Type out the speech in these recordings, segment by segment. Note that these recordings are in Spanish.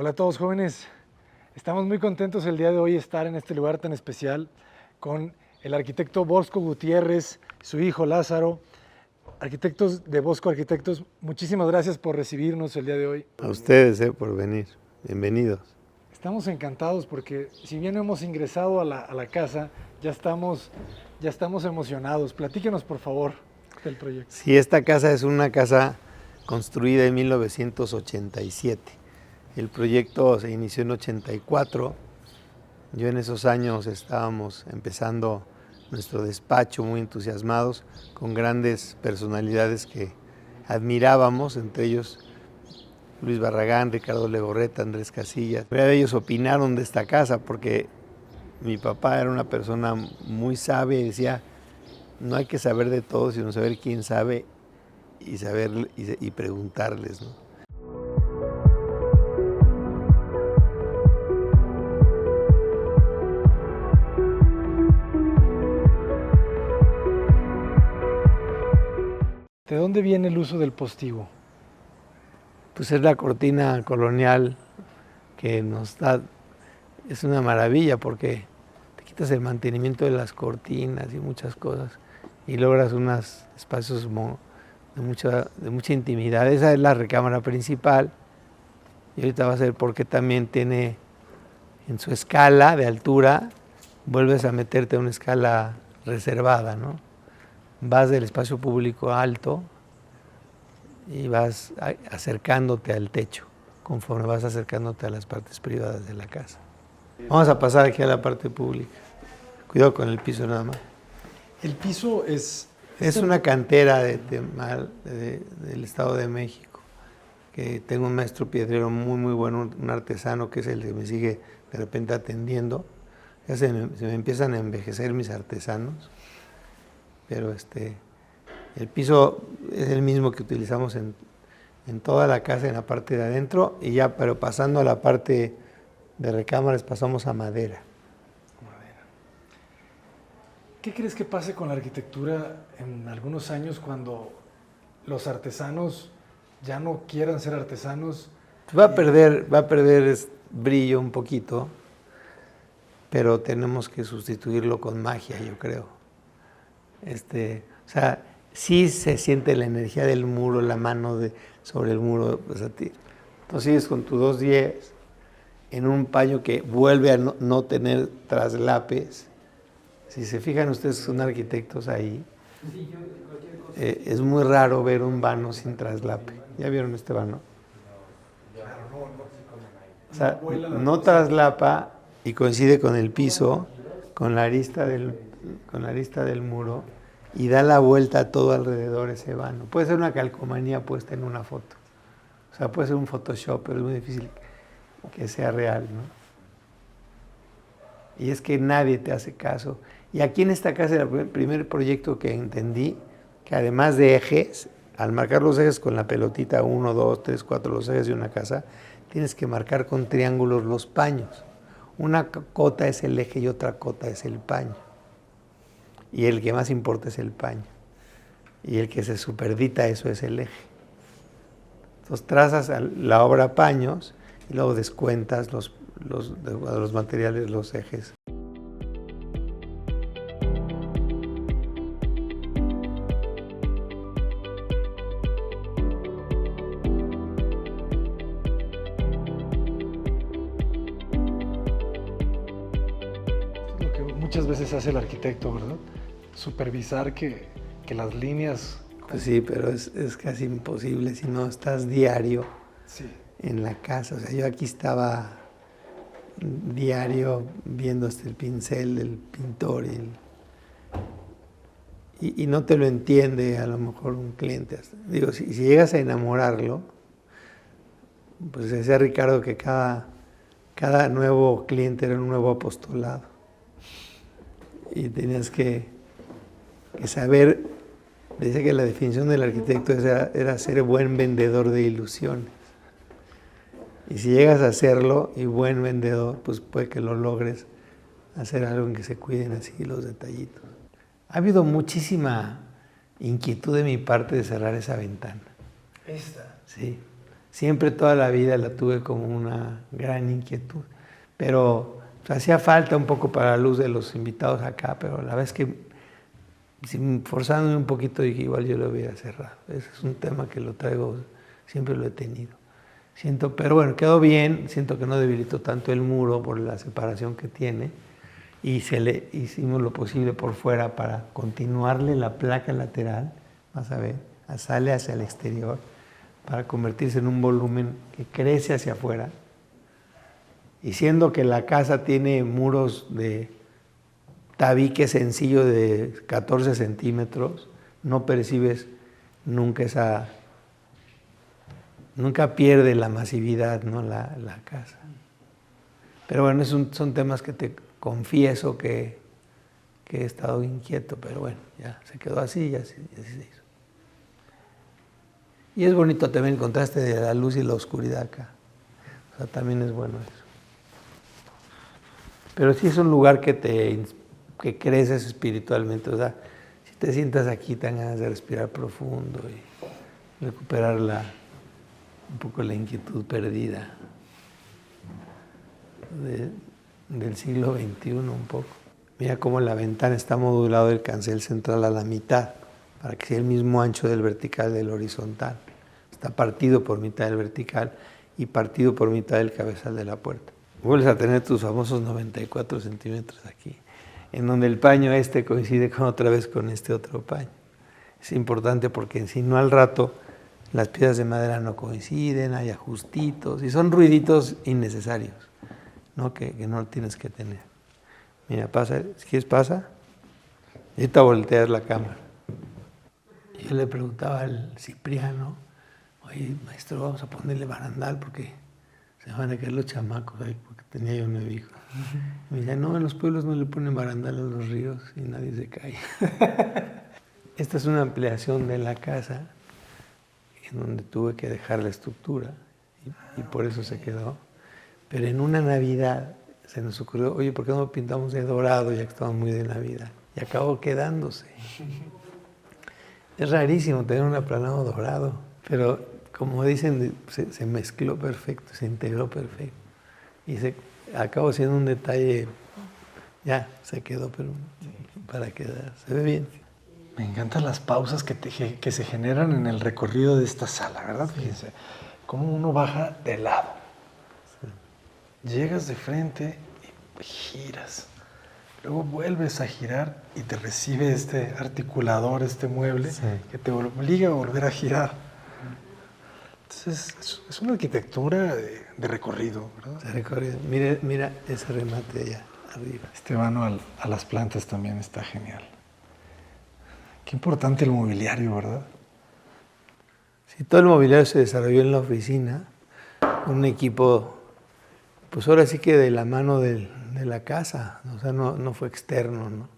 Hola a todos jóvenes, estamos muy contentos el día de hoy de estar en este lugar tan especial con el arquitecto Bosco Gutiérrez, su hijo Lázaro. Arquitectos de Bosco Arquitectos, muchísimas gracias por recibirnos el día de hoy. A ustedes por venir, bienvenidos. Estamos encantados porque si bien no hemos ingresado a la casa, ya estamos emocionados. Platíquenos por favor del proyecto. Sí, esta casa es una casa construida en 1987. El proyecto se inició en 84. Yo en esos años estábamos empezando nuestro despacho muy entusiasmados con grandes personalidades que admirábamos, entre ellos Luis Barragán, Ricardo Legorreta, Andrés Casillas. Ellos opinaron de esta casa porque mi papá era una persona muy sabia y decía, no hay que saber de todo, sino saber quién sabe y preguntarles, ¿no? ¿De dónde viene el uso del postigo? Pues es la cortina colonial que nos da, es una maravilla porque te quitas el mantenimiento de las cortinas y muchas cosas y logras unos espacios de mucha intimidad. Esa es la recámara principal y ahorita va a ser porque también tiene en su escala de altura, vuelves a meterte a una escala reservada, ¿no? Vas del espacio público alto y vas acercándote al techo, conforme vas acercándote a las partes privadas de la casa. Vamos a pasar aquí a la parte pública. Cuidado con el piso nada más. El piso es una cantera del Estado de México, que tengo un maestro piedrero muy bueno, un artesano que es el que me sigue de repente atendiendo. Ya se me empiezan a envejecer mis artesanos, pero el piso es el mismo que utilizamos en toda la casa, en la parte de adentro, y ya, pero pasando a la parte de recámaras pasamos a madera. ¿Qué crees que pase con la arquitectura en algunos años cuando los artesanos ya no quieran ser artesanos? Va a perder brillo un poquito, pero tenemos que sustituirlo con magia, yo creo. O sea, sí se siente la energía del muro, la mano sobre el muro. Pues a ti. Entonces sigues con tu 210 en un paño que vuelve a no tener traslapes. Si se fijan ustedes, son arquitectos ahí, es muy raro ver un vano sin traslape. ¿Ya vieron este vano? O sea, no traslapa y coincide con el piso, con la arista del muro, y da la vuelta todo alrededor ese vano. Puede ser una calcomanía puesta en una foto. O sea, puede ser un Photoshop, pero es muy difícil que sea real, ¿no? Y es que nadie te hace caso. Y aquí en esta casa era el primer proyecto que entendí, que además de ejes, al marcar los ejes con la pelotita, 1, 2, 3, 4, los ejes de una casa, tienes que marcar con triángulos los paños. Una cota es el eje y otra cota es el paño. Y el que más importa es el paño. Y el que se superdita eso es el eje. Entonces trazas la obra paños y luego descuentas los materiales, los ejes. Esto es lo que muchas veces hace el arquitecto, ¿verdad? Supervisar que las líneas... Pues sí, pero es casi imposible si no estás diario en la casa. O sea, yo aquí estaba diario viendo el pincel del pintor y no te lo entiende a lo mejor un cliente. Digo, si llegas a enamorarlo, pues decía Ricardo que cada nuevo cliente era un nuevo apostolado. Y tenías que saber, decía que la definición del arquitecto era ser buen vendedor de ilusiones. Y si llegas a hacerlo y buen vendedor, pues puede que lo logres hacer algo en que se cuiden así los detallitos. Ha habido muchísima inquietud de mi parte de cerrar esa ventana. ¿Esta? Sí. siempre toda la vida la tuve como una gran inquietud, pero hacía falta un poco para la luz de los invitados acá, pero la vez que forzándome un poquito dije igual yo lo hubiera cerrado. Ese es un tema que lo traigo, siempre lo he tenido. Pero bueno, quedó bien, siento que no debilitó tanto el muro por la separación que tiene y hicimos lo posible por fuera para continuarle la placa lateral, vas a ver, sale hacia el exterior para convertirse en un volumen que crece hacia afuera. Y siendo que la casa tiene muros de tabique sencillo de 14 centímetros, no percibes nunca nunca pierde la masividad, ¿no? la casa. Pero bueno, son temas que te confieso que he estado inquieto, pero bueno, ya se quedó así y así se hizo. Y es bonito también el contraste de la luz y la oscuridad acá. O sea, también es bueno eso. Pero sí es un lugar que creces espiritualmente. O sea, si te sientas aquí, te dan ganas de respirar profundo y recuperar un poco la inquietud perdida del siglo XXI un poco. Mira cómo la ventana está modulado el cancel central a la mitad, para que sea el mismo ancho del vertical del horizontal. Está partido por mitad del vertical y partido por mitad del cabezal de la puerta. Vuelves a tener tus famosos 94 centímetros aquí, en donde el paño coincide otra vez con este otro paño. Es importante porque si no al rato las piezas de madera no coinciden, hay ajustitos y son ruiditos innecesarios, ¿no? Que no tienes que tener. Mira, pasa, si quieres pasa, y ahorita volteas la cámara. Yo le preguntaba al Cipriano, oye, maestro, vamos a ponerle barandal porque se van a caer los chamacos ahí, porque tenía yo 9 hijos. Me decía, no, en los pueblos no le ponen barandal a los ríos y nadie se cae. Esta es una ampliación de la casa en donde tuve que dejar la estructura y por eso se quedó. Pero en una Navidad se nos ocurrió, oye, ¿por qué no lo pintamos de dorado ya que estamos muy de Navidad? Y acabó quedándose. Es rarísimo tener un aplanado dorado, pero como dicen, se mezcló perfecto, se integró perfecto. Y acabó siendo un detalle, ya se quedó, pero para quedar, se ve bien. Me encantan las pausas que se generan en el recorrido de esta sala, ¿verdad? Sí. Fíjense, cómo uno baja de lado. Sí. Llegas de frente y giras. Luego vuelves a girar y te recibe este articulador, este mueble, sí, que te obliga a volver a girar. Entonces, es una arquitectura de recorrido, ¿verdad? De recorrido. Mira ese remate allá arriba. Este vano a las plantas también está genial. Qué importante el mobiliario, ¿verdad? Sí, todo el mobiliario se desarrolló en la oficina, con un equipo, pues ahora sí que de la mano de la casa, o sea, no fue externo, ¿no?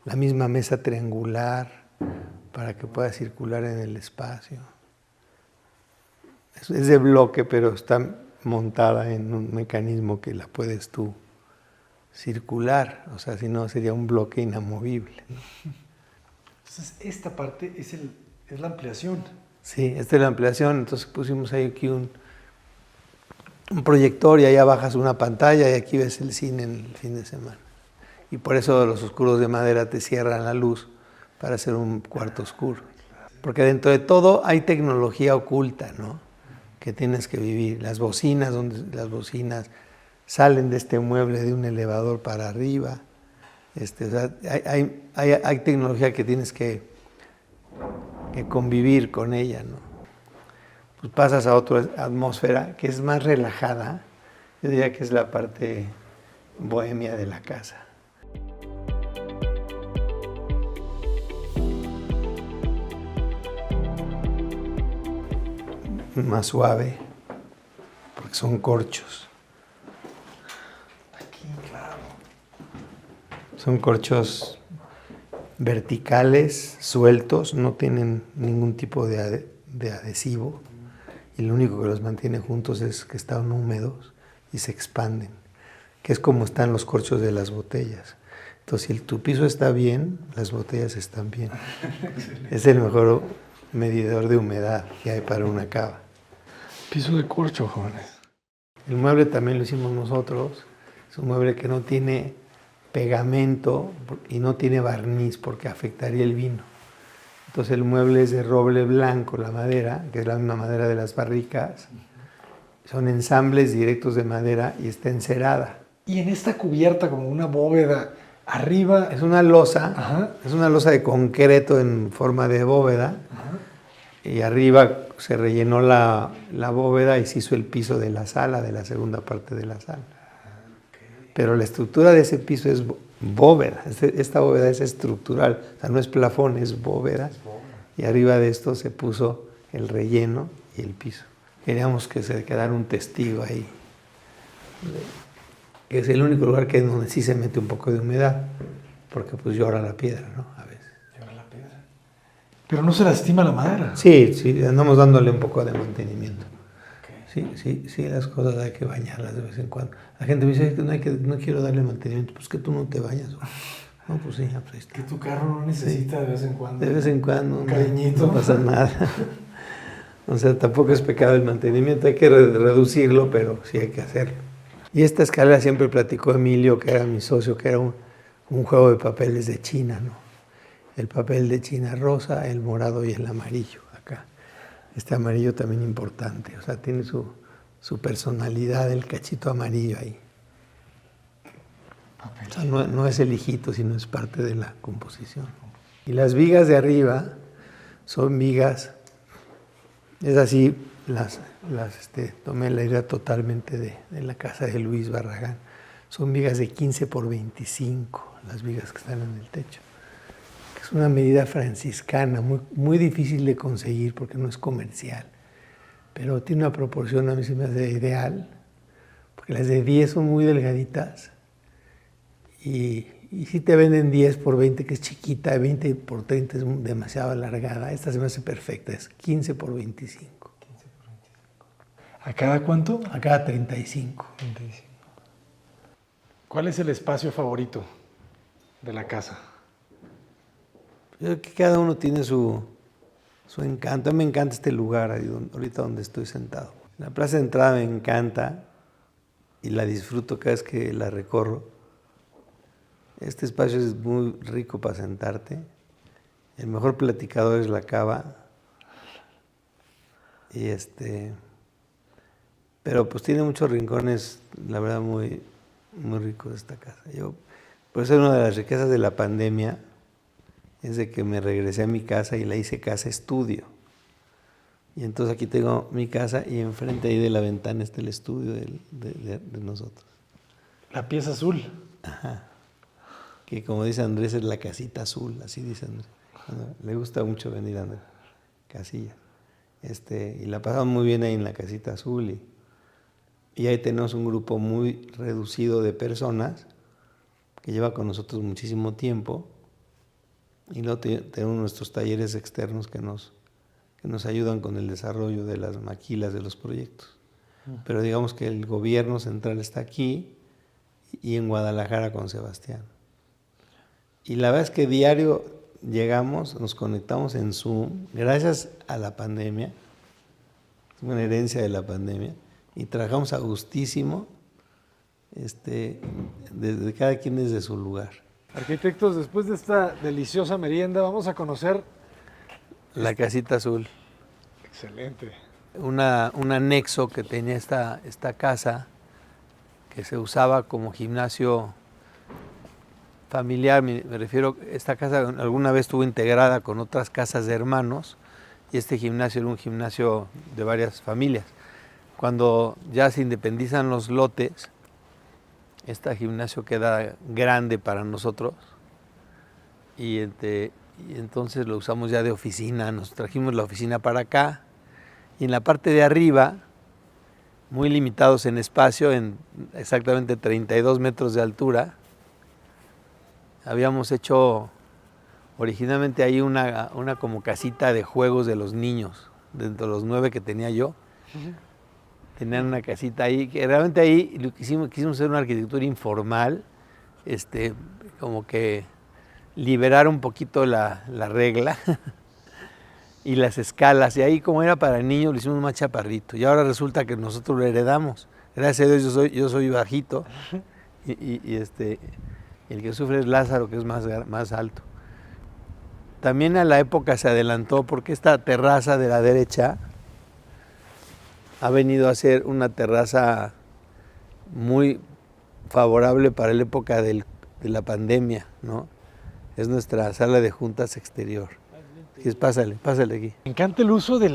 La misma mesa triangular para que pueda circular en el espacio. Es de bloque, pero está montada en un mecanismo que la puedes tú circular, o sea, si no sería un bloque inamovible, ¿no? Entonces, esta parte es la ampliación. Sí, esta es la ampliación, entonces pusimos ahí aquí un proyector y allá bajas una pantalla y aquí ves el cine en el fin de semana. Y por eso los oscuros de madera te cierran la luz para hacer un cuarto oscuro. Porque dentro de todo hay tecnología oculta, ¿no? Que tienes que vivir. Las bocinas salen de este mueble de un elevador para arriba. O sea, hay tecnología que tienes que convivir con ella, ¿no? Pues pasas a otra atmósfera que es más relajada. Yo diría que es la parte bohemia de la casa. Más suave, porque son corchos. Aquí, claro. Son corchos verticales, sueltos, no tienen ningún tipo de adhesivo y lo único que los mantiene juntos es que están húmedos y se expanden, que es como están los corchos de las botellas. Entonces, si tu piso está bien, las botellas están bien. Es el mejor medidor de humedad que hay para una cava. Piso de corcho, jóvenes. El mueble también lo hicimos nosotros. Es un mueble que no tiene pegamento y no tiene barniz porque afectaría el vino. Entonces el mueble es de roble blanco, la madera, que es la misma madera de las barricas. Son ensambles directos de madera y está encerada. Y en esta cubierta como una bóveda, arriba... Es una losa, Ajá. es una losa de concreto en forma de bóveda. Ajá. Y arriba se rellenó la bóveda y se hizo el piso de la sala, de la segunda parte de la sala. Okay. Pero la estructura de ese piso es bóveda. Esta bóveda es estructural, o sea, no es plafón, es bóveda. Y arriba de esto se puso el relleno y el piso. Queríamos que se quedara un testigo ahí. Es el único lugar que donde sí se mete un poco de humedad, porque pues llora la piedra, ¿no? A veces. Llora la piedra. Pero no se lastima la madera. Sí, sí, andamos dándole un poco de mantenimiento. Okay. Sí, las cosas hay que bañarlas de vez en cuando. La gente me dice que no quiero darle mantenimiento, pues que tú no te bañas. No, pues sí, pues ahí está. Que tu carro no necesita sí. De vez en cuando. De vez en cuando. Un cariñito. No pasa nada. O sea, tampoco es pecado el mantenimiento, hay que reducirlo, pero sí hay que hacerlo. Y esta escalera siempre platicó Emilio, que era mi socio, que era un juego de papeles de China, ¿no? El papel de China rosa, el morado y el amarillo, acá. Este amarillo también importante, o sea, tiene su personalidad, el cachito amarillo ahí. O sea, no es el hijito, sino es parte de la composición. Y las vigas de arriba son vigas... Es así, tomé la idea totalmente de la casa de Luis Barragán. Son vigas de 15 por 25, las vigas que están en el techo. Es una medida franciscana, muy difícil de conseguir porque no es comercial. Pero tiene una proporción, a mí se me hace ideal, porque las de 10 son muy delgaditas. Y si te venden 10 por 20, que es chiquita, 20 por 30 es demasiado alargada. Esta se me hace perfecta, es 15 por 25. 15 por 25. ¿A cada cuánto? A cada 35. 35. ¿Cuál es el espacio favorito de la casa? Yo creo que cada uno tiene su encanto. A mí me encanta este lugar, ahorita donde estoy sentado. La plaza de entrada me encanta y la disfruto cada vez que la recorro. Este espacio es muy rico para sentarte. El mejor platicador es la cava. Pero pues tiene muchos rincones, la verdad, muy, muy ricos esta casa. Por eso una de las riquezas de la pandemia es de que me regresé a mi casa y la hice casa estudio. Y entonces aquí tengo mi casa y enfrente ahí de la ventana está el estudio de nosotros. La pieza azul. Ajá. Que como dice Andrés, es la casita azul, así dice Andrés. Bueno, le gusta mucho venir a Andrés, Casilla. Y la pasamos muy bien ahí en la casita azul. Y ahí tenemos un grupo muy reducido de personas que lleva con nosotros muchísimo tiempo. Y luego tenemos nuestros talleres externos que nos ayudan con el desarrollo de las maquilas de los proyectos. Pero digamos que el gobierno central está aquí y en Guadalajara con Sebastián. Y la verdad es que diario llegamos, nos conectamos en Zoom, gracias a la pandemia, es una herencia de la pandemia, y trabajamos a gustísimo, desde cada quien desde su lugar. Arquitectos, después de esta deliciosa merienda, vamos a conocer... La casita azul. Excelente. Un anexo que tenía esta casa, que se usaba como gimnasio familiar, me refiero, esta casa alguna vez estuvo integrada con otras casas de hermanos y este gimnasio era un gimnasio de varias familias. Cuando ya se independizan los lotes, este gimnasio queda grande para nosotros y entonces lo usamos ya de oficina, nos trajimos la oficina para acá y en la parte de arriba, muy limitados en espacio, en exactamente 32 metros de altura, habíamos hecho originalmente ahí una como casita de juegos de los niños, dentro de los 9 que tenía yo. Tenían una casita ahí, que realmente ahí lo quisimos hacer una arquitectura informal, como que liberar un poquito la regla. y las escalas. Y ahí, como era para niños, lo hicimos más chaparrito. Y ahora resulta que nosotros lo heredamos. Gracias a Dios yo soy bajito. Y el que sufre es Lázaro, que es más alto. También a la época se adelantó porque esta terraza de la derecha ha venido a ser una terraza muy favorable para la época de la pandemia, ¿no? Es nuestra sala de juntas exterior. Pásale aquí. Me encanta el uso de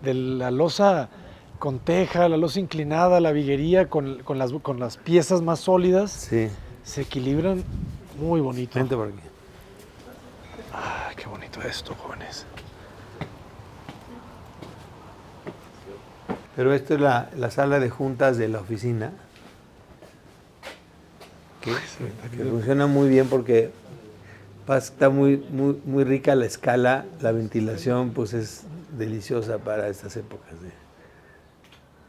la losa con teja, la losa inclinada, la viguería con las piezas más sólidas. Sí. Se equilibran muy bonito. Vente por aquí. Ay, qué bonito esto, jóvenes. Pero esto es la sala de juntas de la oficina, que funciona muy bien porque está muy rica la escala, la ventilación pues es deliciosa para estas épocas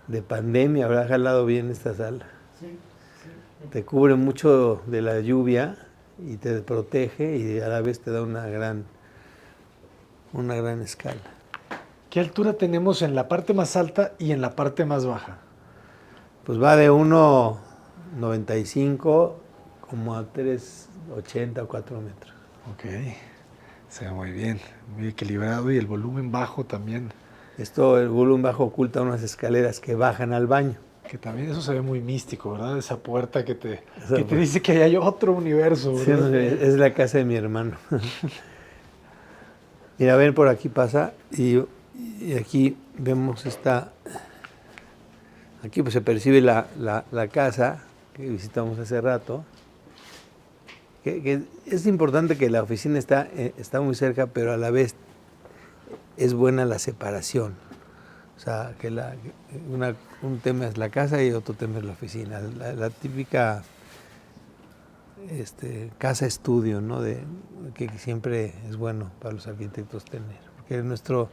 de pandemia. Habrá jalado bien esta sala. Te cubre mucho de la lluvia y te protege y a la vez te da una gran escala. ¿Qué altura tenemos en la parte más alta y en la parte más baja? Pues va de 1,95 como a 3,80 o 4 metros. Ok, se ve muy bien, muy equilibrado y el volumen bajo también. El volumen bajo oculta unas escaleras que bajan al baño. Que también eso se ve muy místico, ¿verdad? Esa puerta que te dice que hay otro universo, ¿verdad? Sí, es la casa de mi hermano. Mira, ven, por aquí pasa y aquí vemos aquí pues se percibe la casa que visitamos hace rato. Que es importante que la oficina está muy cerca, pero a la vez es buena la separación. O sea, que un tema es la casa y otro tema es la oficina. La típica casa estudio, ¿no? Que siempre es bueno para los arquitectos tener. Porque nuestro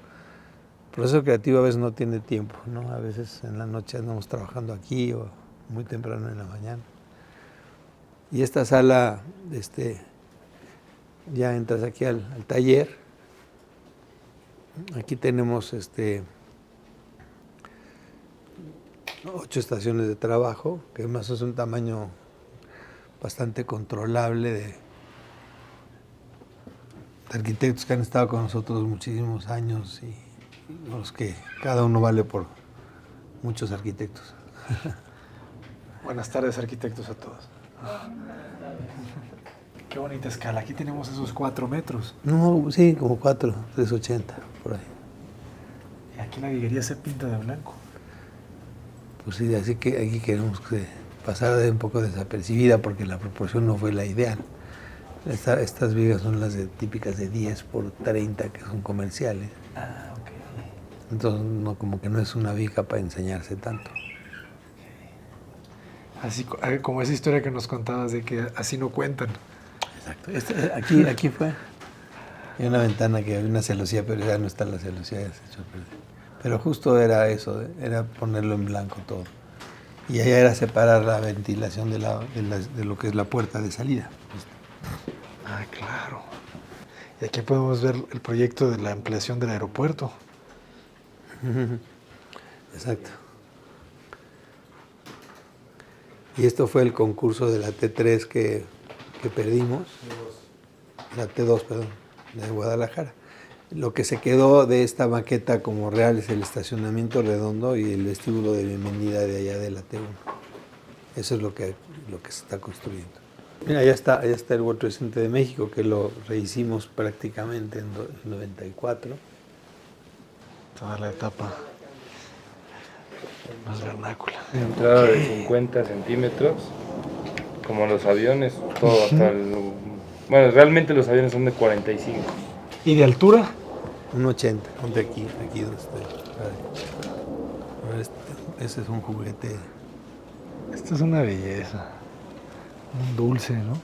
proceso creativo a veces no tiene tiempo, ¿no? A veces en la noche andamos trabajando aquí o muy temprano en la mañana. Y esta sala, ya entras aquí al taller. Aquí tenemos 8 estaciones de trabajo, que más es un tamaño bastante controlable de arquitectos que han estado con nosotros muchísimos años y los que cada uno vale por muchos arquitectos. Buenas tardes, arquitectos, a todos. Qué bonita escala. Aquí tenemos esos 4 metros. No, sí, como 4, 380, por ahí. Y aquí la viguería se pinta de blanco. Pues sí, así que aquí queremos que pasara un poco desapercibida porque la proporción no fue la ideal. Estas vigas son las típicas de 10 por 30 que son comerciales. Ah, ok. Entonces como que no es una viga para enseñarse tanto. Así como esa historia que nos contabas de que así no cuentan. Exacto. Aquí fue. Hay una ventana que había una celosía, pero ya no está la celosía, ya se echó a perder. Pero justo era eso, era ponerlo en blanco todo. Y allá era separar la ventilación de lo que es la puerta de salida. Ah, claro. Y aquí podemos ver el proyecto de la ampliación del aeropuerto. Exacto. Y esto fue el concurso de la T3 que perdimos. La T2, perdón, de Guadalajara. Lo que se quedó de esta maqueta como real es el estacionamiento redondo y el vestíbulo de bienvenida de allá de la T1. Eso es lo que se está construyendo. Mira, allá está el World Trade Center de México, que lo rehicimos prácticamente en 94. Toda la etapa más vernácula. Entrada de 50 centímetros, como los aviones, todo hasta el... Bueno, realmente los aviones son de 45. ¿Y de altura? Un 80, ponte aquí donde estoy. A ver, ese es un juguete. Esto es una belleza. Un dulce, ¿no?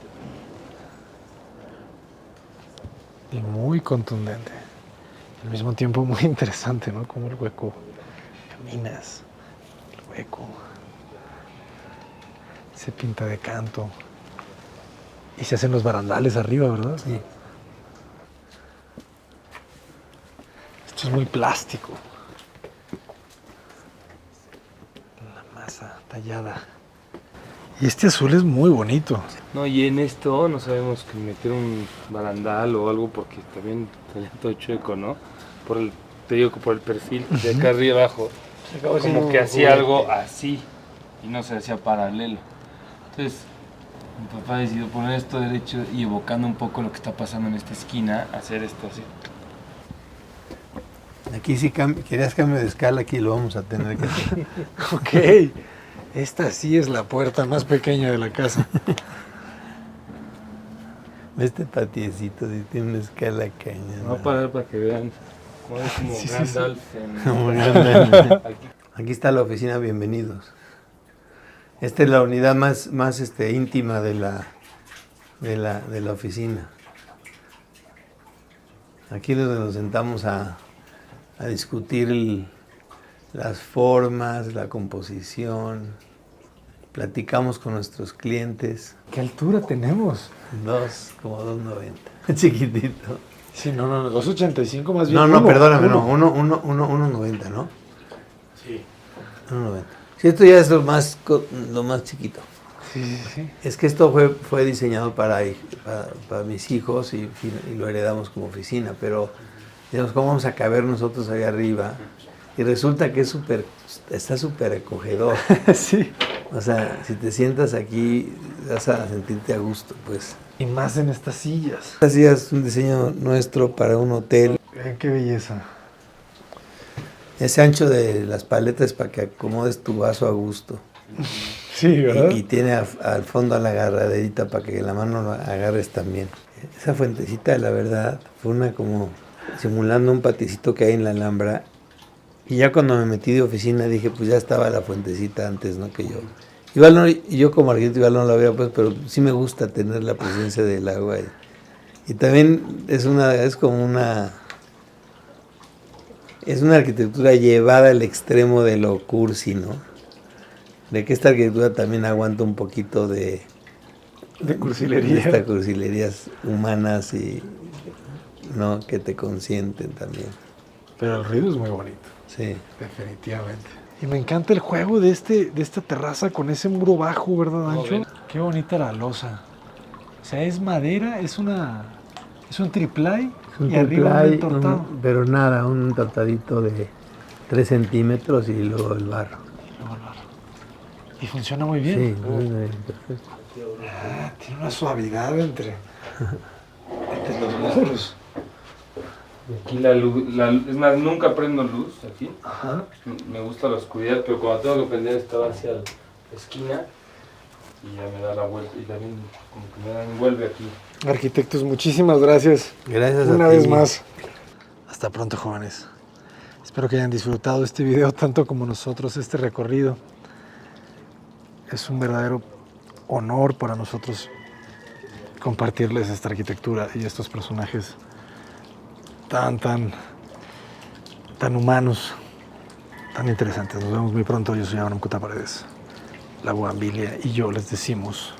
Y muy contundente. Al mismo tiempo muy interesante, ¿no? Como el hueco. Caminas. El hueco. Se pinta de canto. Y se hacen los barandales arriba, ¿verdad? Sí. Esto es muy plástico. La masa tallada. Y este azul es muy bonito. No, y en esto no sabemos que meter un barandal o algo porque también está todo chueco, ¿no? Te digo que por el perfil de acá arriba abajo, como que hacía algo así y no se hacía paralelo. Entonces, mi papá decidió poner esto derecho y evocando un poco lo que está pasando en esta esquina, hacer esto así. Aquí sí querías cambio de escala, aquí lo vamos a tener que hacer. Ok. Esta sí es la puerta más pequeña de la casa. Este patiecito sí tiene una escala caña. Voy a parar para que vean cómo es como Sí, sí, sí. Gandalf en... Aquí está la oficina, bienvenidos. Esta es la unidad más íntima de la oficina. Aquí es donde nos sentamos a discutir las formas, la composición, platicamos con nuestros clientes. ¿Qué altura tenemos? Como 2.90, chiquitito. Sí, no, 2.85 más bien. No, perdóname, uno. 1.90, ¿no? Sí. 1.90. Sí, esto ya es lo más chiquito. Sí. Es que esto fue diseñado para mis hijos y lo heredamos como oficina, pero digamos, ¿cómo vamos a caber nosotros ahí arriba? Y resulta que está súper acogedor. Sí. O sea, si te sientas aquí, vas a sentirte a gusto, pues. Y más en estas sillas. Esta silla es un diseño nuestro para un hotel. Qué belleza. Ese ancho de las paletas para que acomodes tu vaso a gusto. Sí, ¿verdad? Y tiene al fondo a la agarraderita para que la mano lo agarres también. Esa fuentecita, la verdad, fue una como simulando un paticito que hay en la Alhambra. Y ya cuando me metí de oficina dije, pues ya estaba la fuentecita antes, ¿no? Que yo. Igual no, yo como arquitecto igual no la había pues, pero sí me gusta tener la presencia del agua. Y también es una arquitectura llevada al extremo de lo cursi, ¿no? De que esta arquitectura también aguanta un poquito de cursilería. Estas cursilerías humanas y no que te consienten también. Pero el ruido es muy bonito. Sí. Definitivamente. Y me encanta el juego de esta terraza con ese muro bajo, ¿verdad, Ancho? Qué bonita la losa. O sea, es madera, es un triplay y arriba un entortado. Pero nada, un entortadito de 3 centímetros y luego el barro. Y funciona muy bien. Sí, muy bien, perfecto. Tiene una suavidad entre los muros. Y aquí la luz, es más, nunca prendo luz aquí. Ajá. Me gusta la oscuridad, pero cuando tengo que prender esta hacia la esquina y ya me da la vuelta y también como que me envuelve aquí. Arquitectos, muchísimas gracias. Gracias a ti. Una vez más. Hasta pronto, jóvenes. Espero que hayan disfrutado este video tanto como nosotros, este recorrido. Es un verdadero honor para nosotros compartirles esta arquitectura y estos personajes tan humanos, tan interesantes. Nos vemos muy pronto. Yo soy Abraham Cota Paredes, la Bugambilia, y yo les decimos